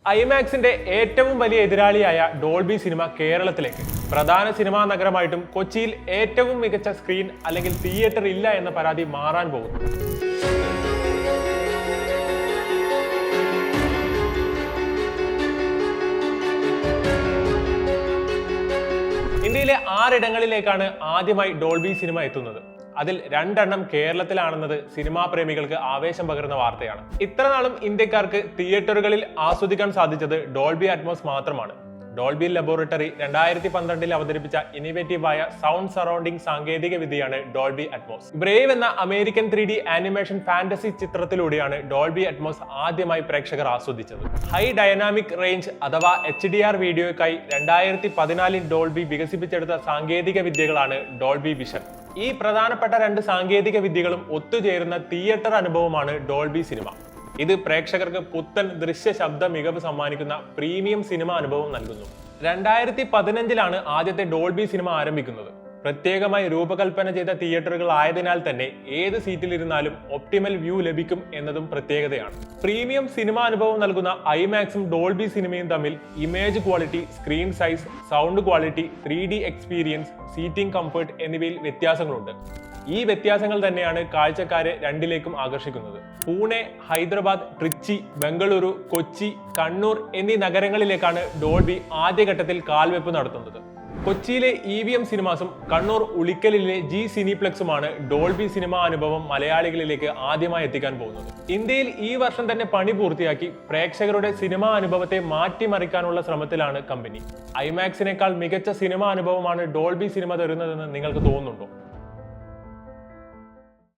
ഐമാക്സിന്റെ ഏറ്റവും വലിയ എതിരാളിയായ Dolby cinema കേരളത്തിലേക്ക് പ്രധാന സിനിമാ നഗരമായിട്ടും കൊച്ചിയിൽ ഏറ്റവും മികച്ച സ്ക്രീൻ അല്ലെങ്കിൽ തിയേറ്റർ ഇല്ല എന്ന പരാതി മാറാൻ പോകുന്നു. ഇന്ത്യയിലെ 6 ഇടങ്ങളിലേക്കാണ് ആദ്യമായി ഡോൾബി സിനിമ എത്തുന്നത്. അതിൽ 2 എണ്ണം കേരളത്തിലാണെന്നത് സിനിമാ പ്രേമികൾക്ക് ആവേശം പകരുന്ന വാർത്തയാണ്. ഇത്ര നാളും ഇന്ത്യക്കാർക്ക് തിയേറ്ററുകളിൽ ആസ്വദിക്കാൻ സാധിച്ചത് ഡോൾബി അറ്റ്മോസ് മാത്രമാണ്. ഡോൾബി ലബോറട്ടറി 2012 അവതരിപ്പിച്ച ഇന്നോവേറ്റീവായ സൗണ്ട് സറൗണ്ടിംഗ് സാങ്കേതിക വിദ്യയാണ് ഡോൾബി അറ്റ്മോസ്. ബ്രേവ് എന്ന അമേരിക്കൻ 3D ആനിമേഷൻ ഫാന്റസി ചിത്രത്തിലൂടെയാണ് ഡോൾബി അറ്റ്മോസ് ആദ്യമായി പ്രേക്ഷകർ ആസ്വദിച്ചത്. ഹൈ ഡൈനാമിക് റേഞ്ച് അഥവാ HDR വീഡിയോയ്ക്കായി 2014 ഡോൾബി വികസിപ്പിച്ചെടുത്ത സാങ്കേതിക വിദ്യകളാണ് ഡോൾബി വിഷൻ. ഈ പ്രധാനപ്പെട്ട 2 സാങ്കേതിക വിദ്യകളും ഒത്തുചേരുന്ന തിയേറ്റർ അനുഭവമാണ് ഡോൾബി സിനിമ. ഇത് പ്രേക്ഷകർക്ക് പുത്തൻ ദൃശ്യ ശബ്ദ മികവ് സമ്മാനിക്കുന്ന പ്രീമിയം സിനിമ അനുഭവം നൽകുന്നു. 2015 ആദ്യത്തെ ഡോൾബി സിനിമ ആരംഭിക്കുന്നത്. പ്രത്യേകമായി രൂപകൽപ്പന ചെയ്ത തിയേറ്ററുകൾ ആയതിനാൽ തന്നെ ഏത് സീറ്റിലിരുന്നാലും ഒപ്റ്റിമൽ വ്യൂ ലഭിക്കും എന്നതും പ്രത്യേകതയാണ്. പ്രീമിയം സിനിമ അനുഭവം നൽകുന്ന ഐമാക്സും ഡോൾബി സിനിമയും തമ്മിൽ image quality, screen size, sound quality, 3D experience, seating comfort എന്നിവയിൽ വ്യത്യാസങ്ങളുണ്ട്. ഈ വ്യത്യാസങ്ങൾ തന്നെയാണ് കാഴ്ചക്കാരെ രണ്ടിലേക്കും ആകർഷിക്കുന്നത്. പൂനെ, ഹൈദരാബാദ്, ട്രിച്ചി, ബംഗളൂരു, കൊച്ചി, കണ്ണൂർ എന്നീ നഗരങ്ങളിലേക്കാണ് ഡോൾബി ആദ്യഘട്ടത്തിൽ കാൽവെപ്പ് നടത്തുന്നത്. കൊച്ചിയിലെ EVM സിനിമാസും കണ്ണൂർ ഉളിക്കലിലെ G സിനിപ്ലെക്സുമാണ് ഡോൾബി സിനിമാ അനുഭവം മലയാളികളിലേക്ക് ആദ്യമായി എത്തിക്കാൻ പോകുന്നത്. ഇന്ത്യയിൽ ഈ വർഷം തന്നെ പണി പൂർത്തിയാക്കി പ്രേക്ഷകരുടെ സിനിമാ അനുഭവത്തെ മാറ്റിമറിക്കാനുള്ള ശ്രമത്തിലാണ് കമ്പനി. ഐമാക്സിനേക്കാൾ മികച്ച സിനിമാ അനുഭവമാണ് ഡോൾബി സിനിമ തരുന്നതെന്ന് നിങ്ങൾക്ക് തോന്നുന്നുണ്ടോ?